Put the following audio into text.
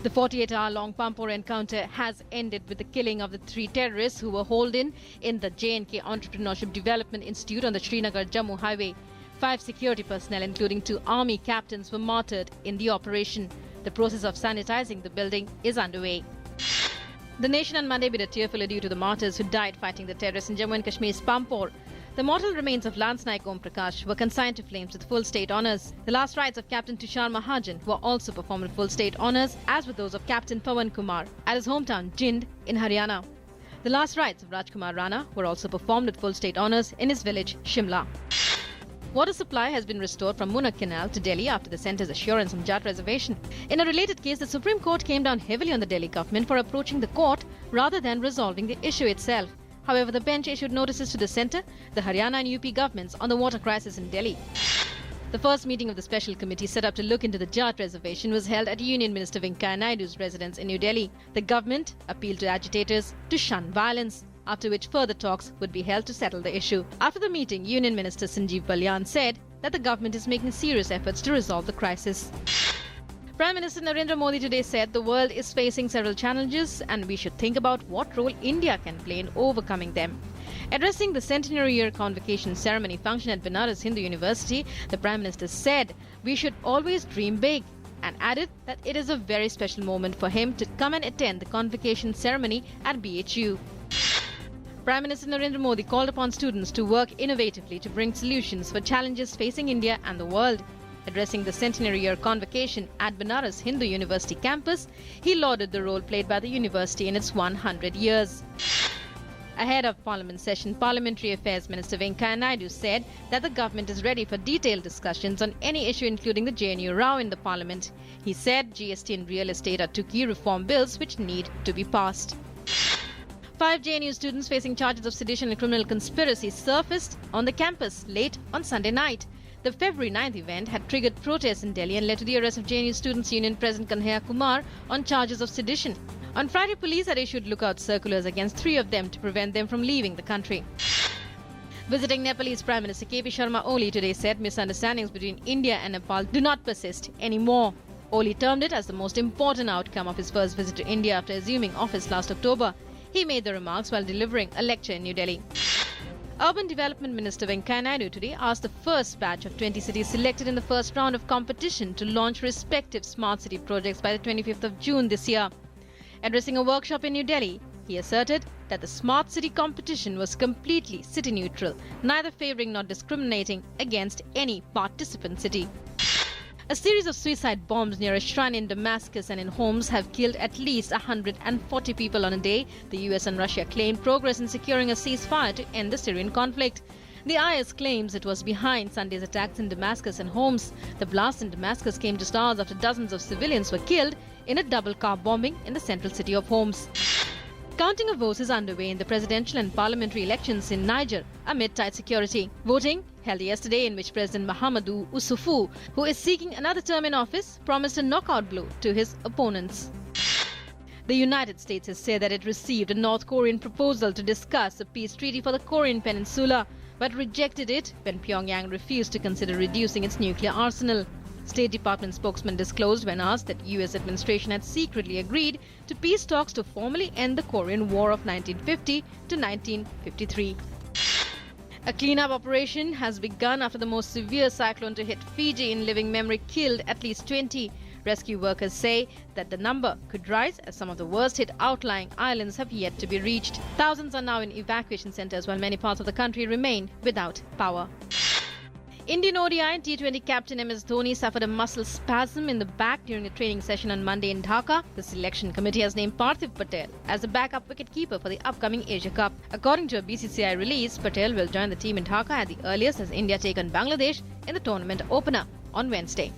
The 48-hour-long Pampore encounter has ended with the killing of the 3 terrorists who were holed in the J&K Entrepreneurship Development Institute on the Srinagar-Jammu highway. 5 security personnel, including 2 army captains, were martyred in the operation. The process of sanitizing the building is underway. The nation on Monday bid a tearful adieu to the martyrs who died fighting the terrorists in Jammu and Kashmir's Pampore. The mortal remains of Lance Naik Om Prakash were consigned to flames with full state honours. The last rites of Captain Tushar Mahajan were also performed with full state honours, as were those of Captain Pawan Kumar at his hometown Jind in Haryana. The last rites of Rajkumar Rana were also performed with full state honours in his village Shimla. Water supply has been restored from Munnak Canal to Delhi after the centre's assurance on Jat reservation. In a related case, the Supreme Court came down heavily on the Delhi government for approaching the court rather than resolving the issue itself. However, the bench issued notices to the centre, the Haryana and UP governments on the water crisis in Delhi. The first meeting of the special committee set up to look into the Jat reservation was held at Union Minister Venkaiah Naidu's residence in New Delhi. The government appealed to agitators to shun violence, after which further talks would be held to settle the issue. After the meeting, Union Minister Sanjeev Balyan said that the government is making serious efforts to resolve the crisis. Prime Minister Narendra Modi today said the world is facing several challenges and we should think about what role India can play in overcoming them. Addressing the centenary year convocation ceremony function at Banaras Hindu University, the Prime Minister said we should always dream big and added that it is a very special moment for him to come and attend the convocation ceremony at BHU. Prime Minister Narendra Modi called upon students to work innovatively to bring solutions for challenges facing India and the world. Addressing the centenary year convocation at Banaras Hindu University campus, he lauded the role played by the university in its 100 years. Ahead of Parliament session, Parliamentary Affairs Minister Venkaiah Naidu said that the government is ready for detailed discussions on any issue including the JNU row in the Parliament. He said GST and real estate are 2 key reform bills which need to be passed. 5 JNU students facing charges of sedition and criminal conspiracy surfaced on the campus late on Sunday night. The February 9th event had triggered protests in Delhi and led to the arrest of JNU Students' Union President Kanhaiya Kumar on charges of sedition. On Friday, police had issued lookout circulars against 3 of them to prevent them from leaving the country. Visiting Nepalese Prime Minister KP Sharma Oli today said misunderstandings between India and Nepal do not persist anymore. Oli termed it as the most important outcome of his first visit to India after assuming office last October. He made the remarks while delivering a lecture in New Delhi. Urban Development Minister Venkaiah Naidu today asked the first batch of 20 cities selected in the first round of competition to launch respective smart city projects by the 25th of June this year. Addressing a workshop in New Delhi, he asserted that the smart city competition was completely city neutral, neither favouring nor discriminating against any participant city. A series of suicide bombs near a shrine in Damascus and in Homs have killed at least 140 people on a day. The US and Russia claimed progress in securing a ceasefire to end the Syrian conflict. The IS claims it was behind Sunday's attacks in Damascus and Homs. The blast in Damascus came just hours after dozens of civilians were killed in a double car bombing in the central city of Homs. Counting of votes is underway in the presidential and parliamentary elections in Niger amid tight security. Voting held yesterday, in which President Mahamadou Issoufou, who is seeking another term in office, promised a knockout blow to his opponents. The United States has said that it received a North Korean proposal to discuss a peace treaty for the Korean Peninsula, but rejected it when Pyongyang refused to consider reducing its nuclear arsenal. State Department spokesman disclosed when asked that US administration had secretly agreed to peace talks to formally end the Korean War of 1950 to 1953. A cleanup operation has begun after the most severe cyclone to hit Fiji in living memory killed at least 20. Rescue workers say that the number could rise as some of the worst hit outlying islands have yet to be reached. Thousands are now in evacuation centres while many parts of the country remain without power. Indian ODI and T20 captain MS Dhonis suffered a muscle spasm in the back during a training session on Monday in Dhaka. The selection committee has named Parthiv Patel as the backup wicketkeeper for the upcoming Asia Cup. According to a BCCI release, Patel will join the team in Dhaka at the earliest as India take on Bangladesh in the tournament opener on Wednesday.